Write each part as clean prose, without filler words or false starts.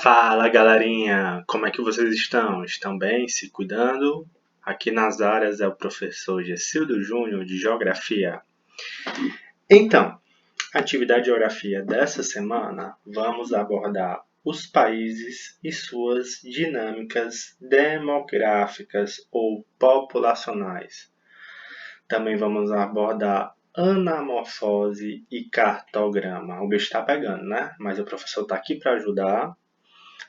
Fala galerinha, como é que vocês estão? Estão bem? Se cuidando? Aqui nas áreas é o professor Gessildo Júnior de Geografia. Então, atividade de geografia dessa semana, vamos abordar os países e suas dinâmicas demográficas ou populacionais. Também vamos abordar anamorfose e cartograma. O bicho está pegando, né? Mas o professor está aqui para ajudar.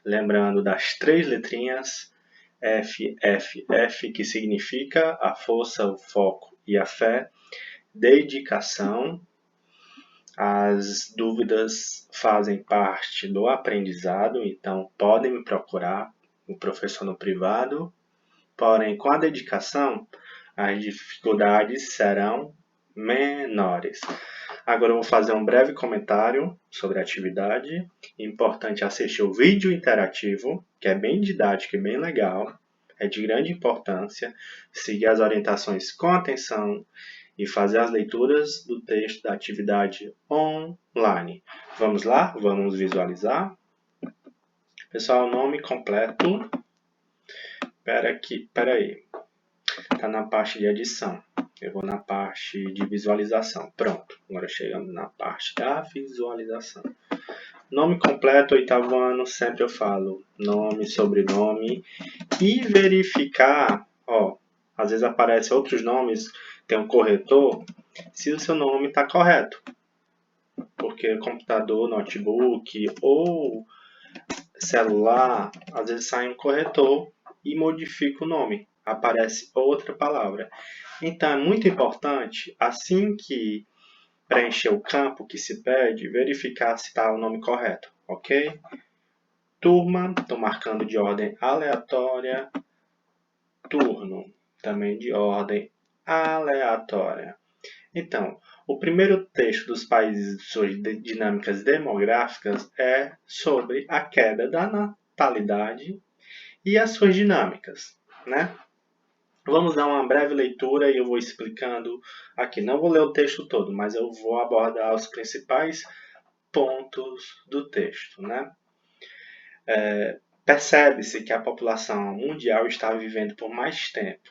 Lembrando das 3 letrinhas F, F, F, que significa a força, o foco e a fé. Dedicação. As dúvidas fazem parte do aprendizado, então podem me procurar, o professor no privado. Porém, com a dedicação, as dificuldades serão menores. Agora eu vou fazer um breve comentário sobre a atividade. Importante assistir o vídeo interativo, que é bem didático e bem legal. É de grande importância. Seguir as orientações com atenção e fazer as leituras do texto da atividade online. Vamos lá? Vamos visualizar? Pessoal, nome completo. Espera aí. Está na parte de edição. Eu vou na parte de visualização. Pronto. Agora chegamos na parte da visualização. Nome completo, 8º ano, sempre eu falo nome, sobrenome. E verificar, às vezes aparecem outros nomes, tem um corretor, se o seu nome está correto. Porque computador, notebook ou celular, às vezes sai um corretor e modifica o nome. Aparece outra palavra. Então, é muito importante, assim que preencher o campo que se pede, verificar se está o nome correto, ok? Turma, estou marcando de ordem aleatória. Turno, também de ordem aleatória. Então, o primeiro texto dos países de suas dinâmicas demográficas é sobre a queda da natalidade e as suas dinâmicas, né? Vamos dar uma breve leitura e eu vou explicando aqui. Não vou ler o texto todo, mas eu vou abordar os principais pontos do texto, né? Percebe-se que a população mundial está vivendo por mais tempo,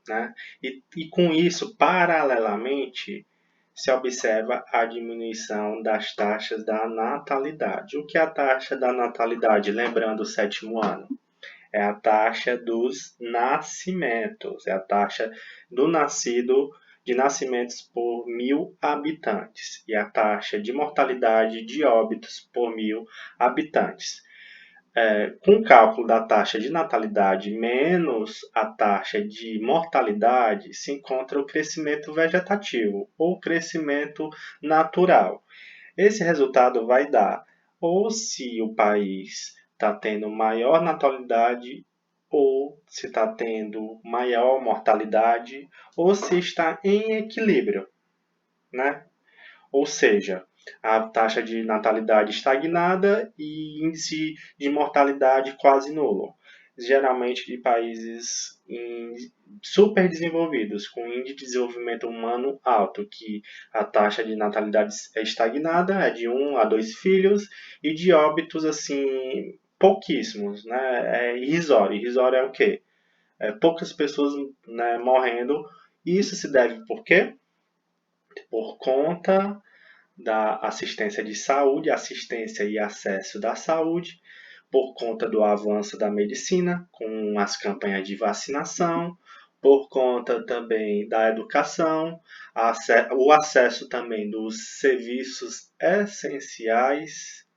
né? E com isso, paralelamente, se observa a diminuição das taxas da natalidade. O que é a taxa da natalidade? Lembrando o 7º ano. É a taxa dos nascimentos, é a taxa do nascido de nascimentos por 1.000 habitantes e a taxa de mortalidade de óbitos por 1.000 habitantes. Com o cálculo da taxa de natalidade menos a taxa de mortalidade, se encontra o crescimento vegetativo ou crescimento natural. Esse resultado vai dar ou se o país está tendo maior natalidade ou se está tendo maior mortalidade ou se está em equilíbrio, né? Ou seja, a taxa de natalidade estagnada e índice de mortalidade quase nulo. Geralmente de países super desenvolvidos, com índice de desenvolvimento humano alto, que a taxa de natalidade é estagnada, é de 1 a 2 filhos, e de óbitos, assim, pouquíssimos, né? É irrisório. Irrisório é o quê? Poucas pessoas, né, morrendo. E isso se deve por quê? Por conta da assistência de saúde, assistência e acesso da saúde, por conta do avanço da medicina, com as campanhas de vacinação, por conta também da educação, o acesso também dos serviços essenciais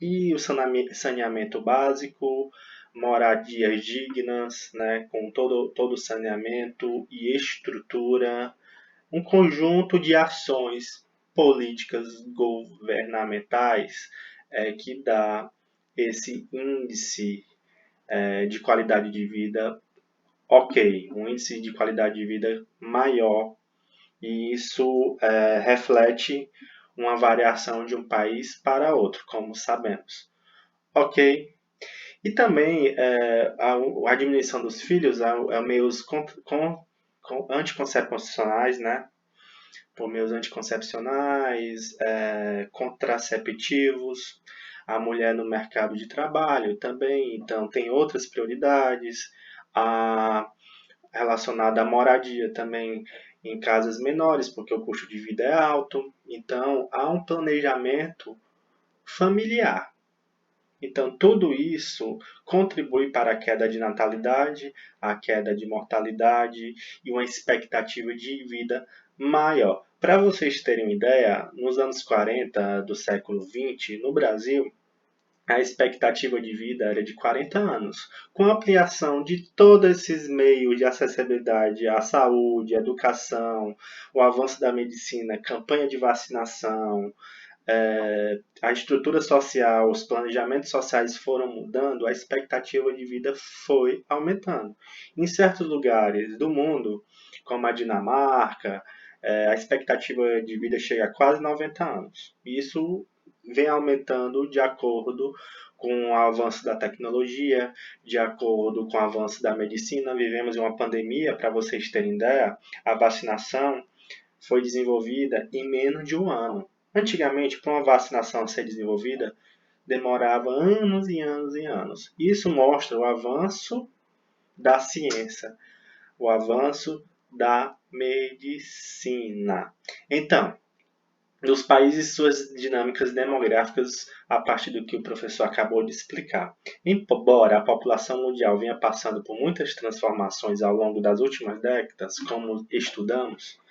e o saneamento básico, moradias dignas, né, com todo o saneamento e estrutura, um conjunto de ações políticas governamentais que dá esse índice de qualidade de vida ok, um índice de qualidade de vida maior, e isso reflete uma variação de um país para outro, como sabemos. Ok? E também a diminuição dos filhos é meios anticoncepcionais, né? Por meios anticoncepcionais, contraceptivos, a mulher no mercado de trabalho também, então tem outras prioridades, a, relacionada à moradia também em casas menores, porque o custo de vida é alto, então há um planejamento familiar. Então, tudo isso contribui para a queda de natalidade, a queda de mortalidade e uma expectativa de vida maior. Para vocês terem uma ideia, nos anos 40 do século XX, no Brasil, a expectativa de vida era de 40 anos. Com a ampliação de todos esses meios de acessibilidade à saúde, à educação, o avanço da medicina, campanha de vacinação, a estrutura social, os planejamentos sociais foram mudando, a expectativa de vida foi aumentando. Em certos lugares do mundo, como a Dinamarca, a expectativa de vida chega a quase 90 anos. Isso vem aumentando de acordo com o avanço da tecnologia, de acordo com o avanço da medicina. Vivemos em uma pandemia, para vocês terem ideia, a vacinação foi desenvolvida em menos de um ano. Antigamente, para uma vacinação ser desenvolvida, demorava anos e anos e anos. Isso mostra o avanço da ciência, o avanço da medicina. Então, dos países e suas dinâmicas demográficas a partir do que o professor acabou de explicar. Embora a população mundial venha passando por muitas transformações ao longo das últimas décadas, como estudamos,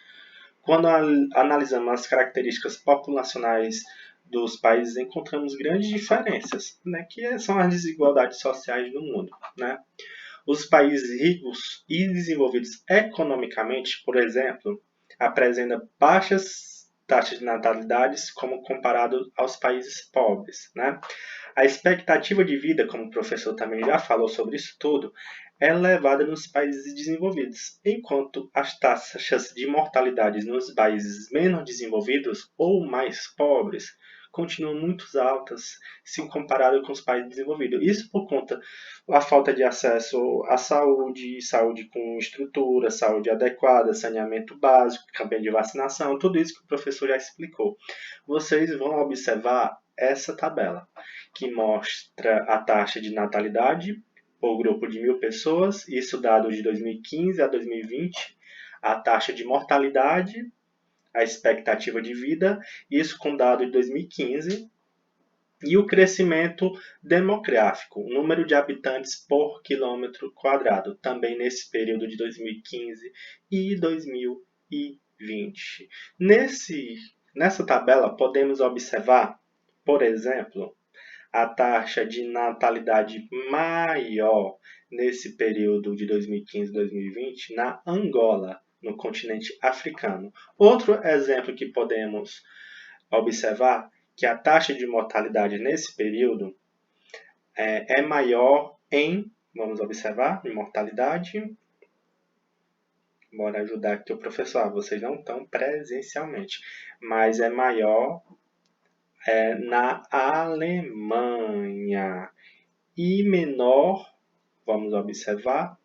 quando analisamos as características populacionais dos países, encontramos grandes diferenças, né, que são as desigualdades sociais do mundo. Né? Os países ricos e desenvolvidos economicamente, por exemplo, apresentam baixas taxas de natalidade como comparado aos países pobres. Né? A expectativa de vida, como o professor também já falou sobre isso tudo, é elevada nos países desenvolvidos, enquanto as taxas de mortalidade nos países menos desenvolvidos ou mais pobres continuam muito altas se comparado com os países desenvolvidos. Isso por conta da falta de acesso à saúde, saúde com estrutura, saúde adequada, saneamento básico, campanha de vacinação, tudo isso que o professor já explicou. Vocês vão observar essa tabela, que mostra a taxa de natalidade por grupo de 1.000 pessoas, isso dado de 2015 a 2020, a taxa de mortalidade, a expectativa de vida, isso com dado de 2015, e o crescimento demográfico, o número de habitantes por quilômetro quadrado, também nesse período de 2015 e 2020. Nessa tabela, podemos observar, por exemplo, a taxa de natalidade maior nesse período de 2015 e 2020 na Angola, no continente africano. Outro exemplo que podemos observar que a taxa de mortalidade nesse período é maior vamos observar, em mortalidade. Bora ajudar aqui o professor. Vocês não estão presencialmente, mas é maior na Alemanha e menor, vamos observar,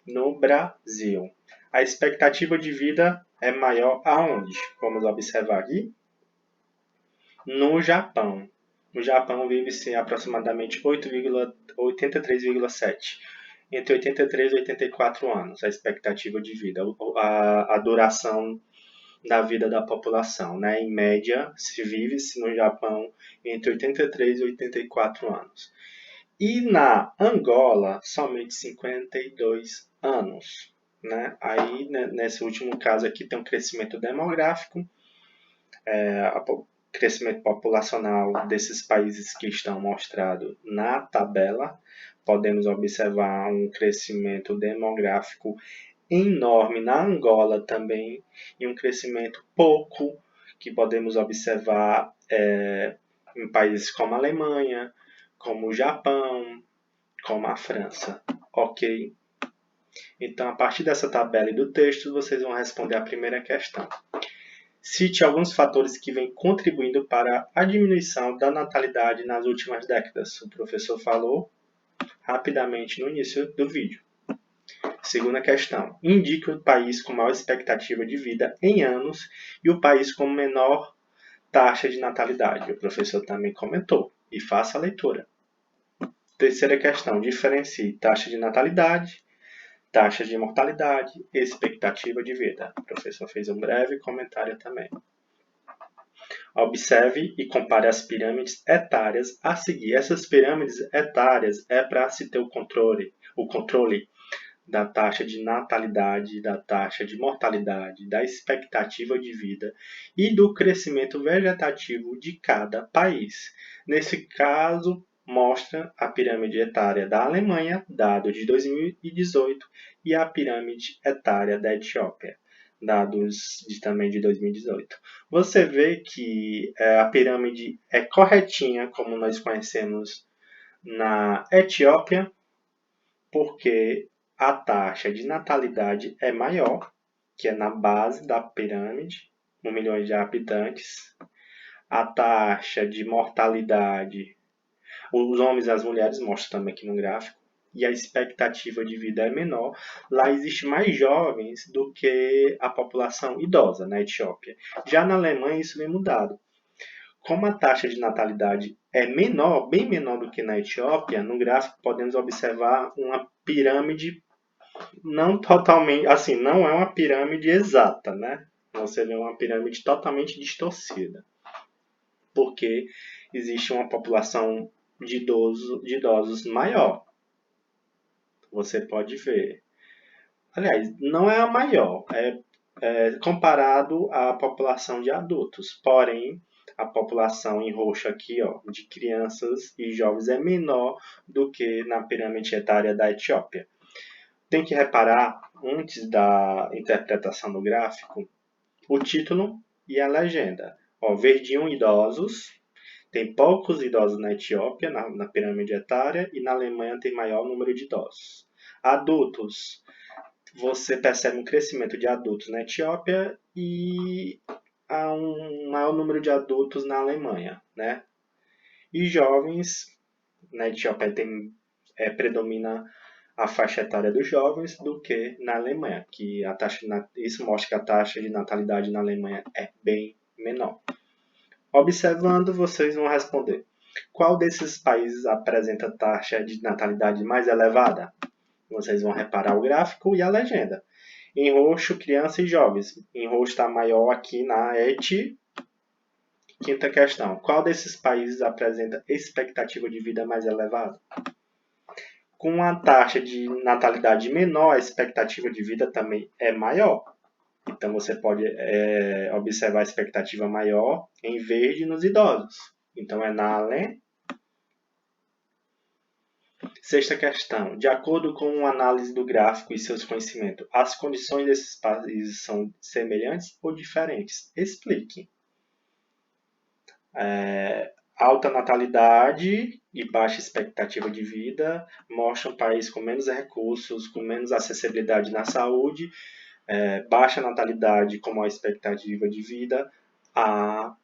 no Brasil. A expectativa de vida é maior aonde? Vamos observar aqui. No Japão. No Japão vive-se aproximadamente 83,7. Entre 83 e 84 anos, a expectativa de vida, a duração da vida da população. Né? Em média, se vive-se no Japão entre 83 e 84 anos. E na Angola, somente 52 anos. Né? Aí, nesse último caso aqui, tem um crescimento demográfico, crescimento populacional desses países que estão mostrados na tabela. Podemos observar um crescimento demográfico enorme na Angola também, e um crescimento pouco que podemos observar em países como a Alemanha, como o Japão, como a França. Ok? Então, a partir dessa tabela e do texto, vocês vão responder a primeira questão. Cite alguns fatores que vêm contribuindo para a diminuição da natalidade nas últimas décadas. O professor falou rapidamente no início do vídeo. Segunda questão. Indique o país com maior expectativa de vida em anos e o país com menor taxa de natalidade. O professor também comentou. e faça a leitura. Terceira questão, diferencie taxa de natalidade, taxa de mortalidade, expectativa de vida. O professor fez um breve comentário também. Observe e compare as pirâmides etárias a seguir. Essas pirâmides etárias é para se ter o controle da taxa de natalidade, da taxa de mortalidade, da expectativa de vida e do crescimento vegetativo de cada país. Nesse caso, mostra a pirâmide etária da Alemanha, dado de 2018, e a pirâmide etária da Etiópia, dados também de 2018. Você vê que a pirâmide é corretinha, como nós conhecemos na Etiópia, porque a taxa de natalidade é maior, que é na base da pirâmide, 1 milhão de habitantes. A taxa de mortalidade, os homens e as mulheres, mostra também aqui no gráfico, e a expectativa de vida é menor. Lá existe mais jovens do que a população idosa na Etiópia. Já na Alemanha isso vem mudado. Como a taxa de natalidade é menor, bem menor do que na Etiópia, no gráfico podemos observar uma pirâmide não totalmente, assim, não é uma pirâmide exata, né? Você vê uma pirâmide totalmente distorcida, porque existe uma população de idosos maior. Você pode ver. Aliás, não é a maior, é comparado à população de adultos. Porém, a população em roxo aqui, ó, de crianças e jovens é menor do que na pirâmide etária da Etiópia. Tem que reparar, antes da interpretação do gráfico, o título e a legenda. Ó, verdinho, idosos. Tem poucos idosos na Etiópia, na pirâmide etária, e na Alemanha tem maior número de idosos. Adultos. Você percebe um crescimento de adultos na Etiópia e há um maior número de adultos na Alemanha, né? E jovens, na Etiópia predomina a faixa etária dos jovens do que na Alemanha, que isso mostra que a taxa de natalidade na Alemanha é bem menor. Observando, vocês vão responder: qual desses países apresenta taxa de natalidade mais elevada? Vocês vão reparar o gráfico e a legenda. Em roxo, crianças e jovens. Em roxo está maior aqui na ETI. Quinta questão: qual desses países apresenta expectativa de vida mais elevada? Com a taxa de natalidade menor, a expectativa de vida também é maior. Então, você pode observar a expectativa maior em verde nos idosos. Então, é na Alemanha. Sexta questão. De acordo com a análise do gráfico e seus conhecimentos, as condições desses países são semelhantes ou diferentes? Explique. Alta natalidade e baixa expectativa de vida mostram um país com menos recursos, com menos acessibilidade na saúde, baixa natalidade com maior expectativa de vida, a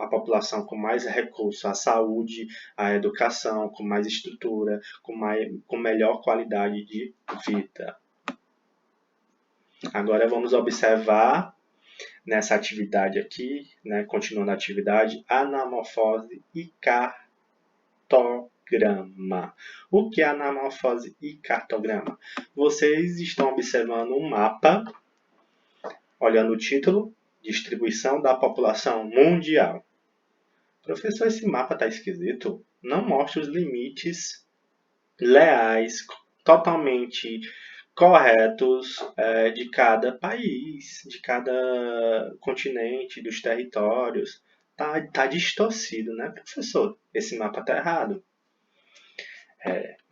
população com mais recurso à saúde, à educação, com mais estrutura, com melhor qualidade de vida. Agora vamos observar nessa atividade aqui, né, continuando a atividade, anamorfose e cartograma. O que é anamorfose e cartograma? Vocês estão observando um mapa, olhando o título, distribuição da população mundial. Professor, esse mapa está esquisito. Não mostra os limites leais, totalmente corretos de cada país, de cada continente, dos territórios. Tá distorcido, né, professor? Esse mapa está errado.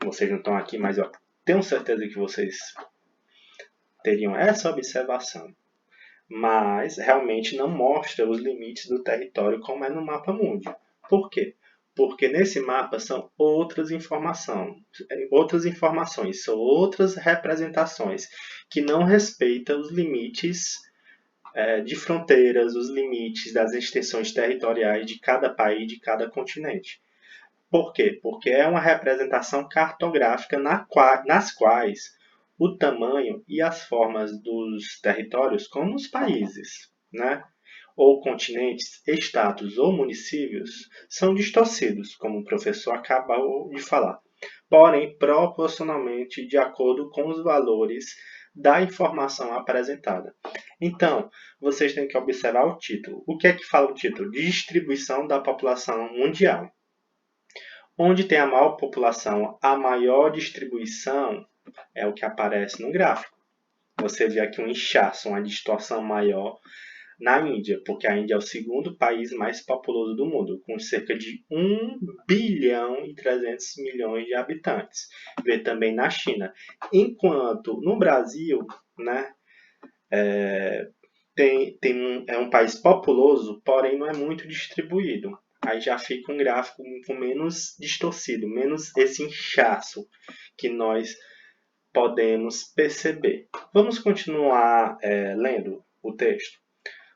Vocês não estão aqui, mas eu tenho certeza que vocês teriam essa observação. Mas realmente não mostra os limites do território como é no mapa mundi. Por quê? Porque nesse mapa são outras informações, são outras representações que não respeitam os limites de fronteiras, os limites das extensões territoriais de cada país, de cada continente. Por quê? Porque é uma representação cartográfica nas quais o tamanho e as formas dos territórios, como os países, né? ou continentes, estados ou municípios são distorcidos, como o professor acabou de falar, porém proporcionalmente de acordo com os valores da informação apresentada. Então, vocês têm que observar o título. O que é que fala o título? Distribuição da população mundial. Onde tem a maior população, a maior distribuição é o que aparece no gráfico. Você vê aqui um inchaço, uma distorção maior na Índia, porque a Índia é o segundo país mais populoso do mundo, com cerca de 1 bilhão e 300 milhões de habitantes. Vê também na China. Enquanto no Brasil, né, é um país populoso, porém não é muito distribuído. Aí já fica um gráfico com menos distorcido, menos esse inchaço que nós podemos perceber. Vamos continuar lendo o texto.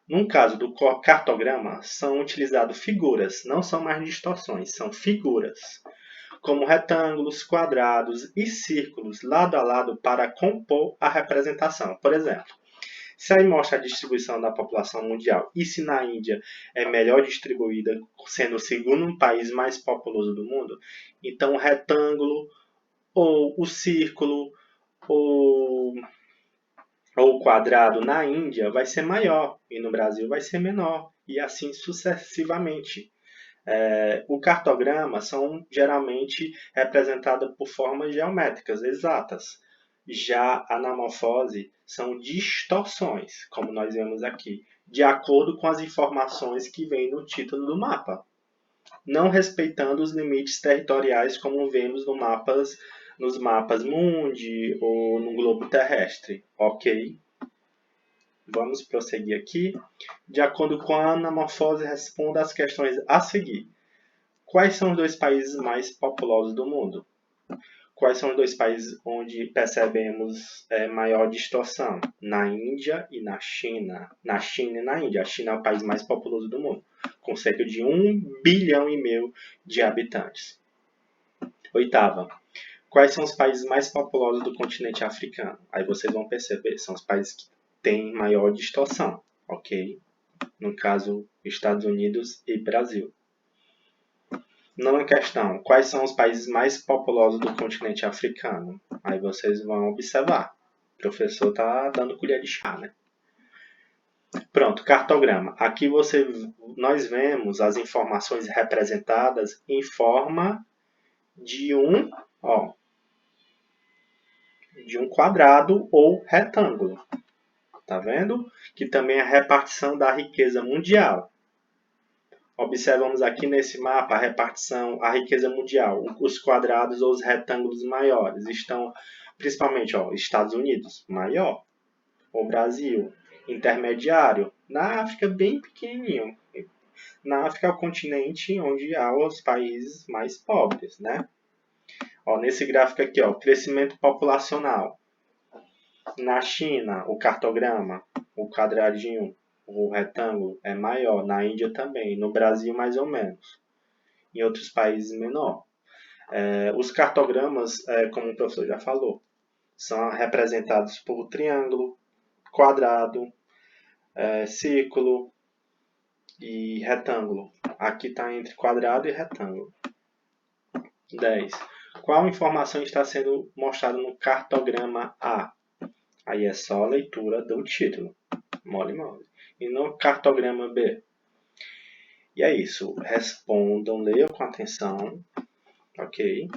No caso do cartograma, são utilizadas figuras, não são mais distorções, são figuras, como retângulos, quadrados e círculos lado a lado para compor a representação. Por exemplo, se aí mostra a distribuição da população mundial e se na Índia é melhor distribuída, sendo o segundo país mais populoso do mundo, então o retângulo ou o círculo ou o quadrado na Índia vai ser maior e no Brasil vai ser menor, e assim sucessivamente. O cartograma são geralmente representadas por formas geométricas exatas. Já a anamorfose são distorções, como nós vemos aqui, de acordo com as informações que vêm no título do mapa, não respeitando os limites territoriais como vemos nos mapas mundi ou no globo terrestre, ok? Vamos prosseguir aqui. De acordo com a anamorfose, responda às questões a seguir. Quais são os 2 países mais populosos do mundo? Quais são os 2 países onde percebemos maior distorção? Na Índia e na China. Na China e na Índia. A China é o país mais populoso do mundo, com cerca de 1,5 bilhão de habitantes. Oitava. Quais são os países mais populosos do continente africano? Aí vocês vão perceber, são os países que têm maior distorção, ok? No caso, Estados Unidos e Brasil. Nona questão, quais são os países mais populosos do continente africano? Aí vocês vão observar. O professor está dando colher de chá, né? Pronto, cartograma. Aqui nós vemos as informações representadas em forma de um quadrado ou retângulo. Tá vendo? Que também é a repartição da riqueza mundial. Observamos aqui nesse mapa a repartição, a riqueza mundial. Os quadrados ou os retângulos maiores estão principalmente Estados Unidos, maior. O Brasil, intermediário. Na África, bem pequenininho. Na África é o continente onde há os países mais pobres, né? Nesse gráfico aqui, crescimento populacional. Na China, o cartograma, o quadradinho, o retângulo é maior. Na Índia também. No Brasil, mais ou menos. Em outros países, menor. Os cartogramas, como o professor já falou, são representados por triângulo, quadrado, círculo e retângulo. Aqui está entre quadrado e retângulo. 10. Qual informação está sendo mostrada no cartograma A? Aí é só a leitura do título. Mole. E no cartograma B? E é isso. Respondam, leiam com atenção. Ok?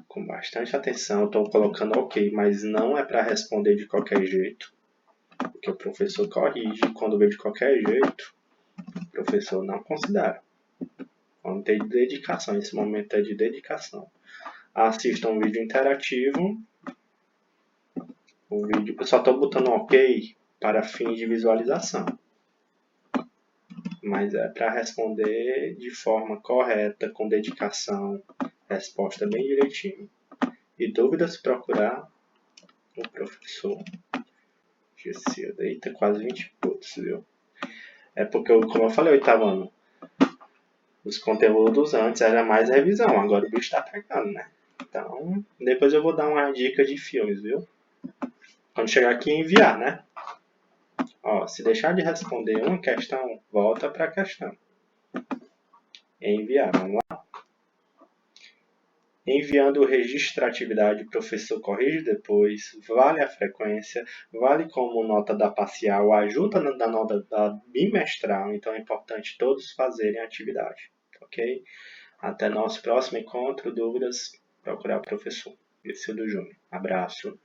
Com bastante atenção. Estou colocando ok, mas não é para responder de qualquer jeito. Porque o professor corrige. Quando vê de qualquer jeito, o professor não considera. Vamos ter dedicação. Esse momento é de dedicação. Assistam um vídeo interativo. O vídeo, eu só estou botando ok para fins de visualização. Mas é para responder de forma correta, com dedicação, resposta bem direitinho. E dúvidas, procurar o professor Gilcildo. Eita, quase 20 minutos, viu? É porque, como eu falei, oitavo ano, os conteúdos antes era mais revisão, agora o bicho está pegando, né? Então, depois eu vou dar uma dica de filmes, viu? Quando chegar aqui, enviar, né? Ó, se deixar de responder uma questão, volta para a questão. Enviar, vamos lá. Enviando o registro da atividade, o professor corrige depois, vale a frequência, vale como nota da parcial, ajuda da nota da bimestral, então é importante todos fazerem a atividade, ok? Até nosso próximo encontro, dúvidas, procurar o professor. Esse é o do Júnior. Abraço.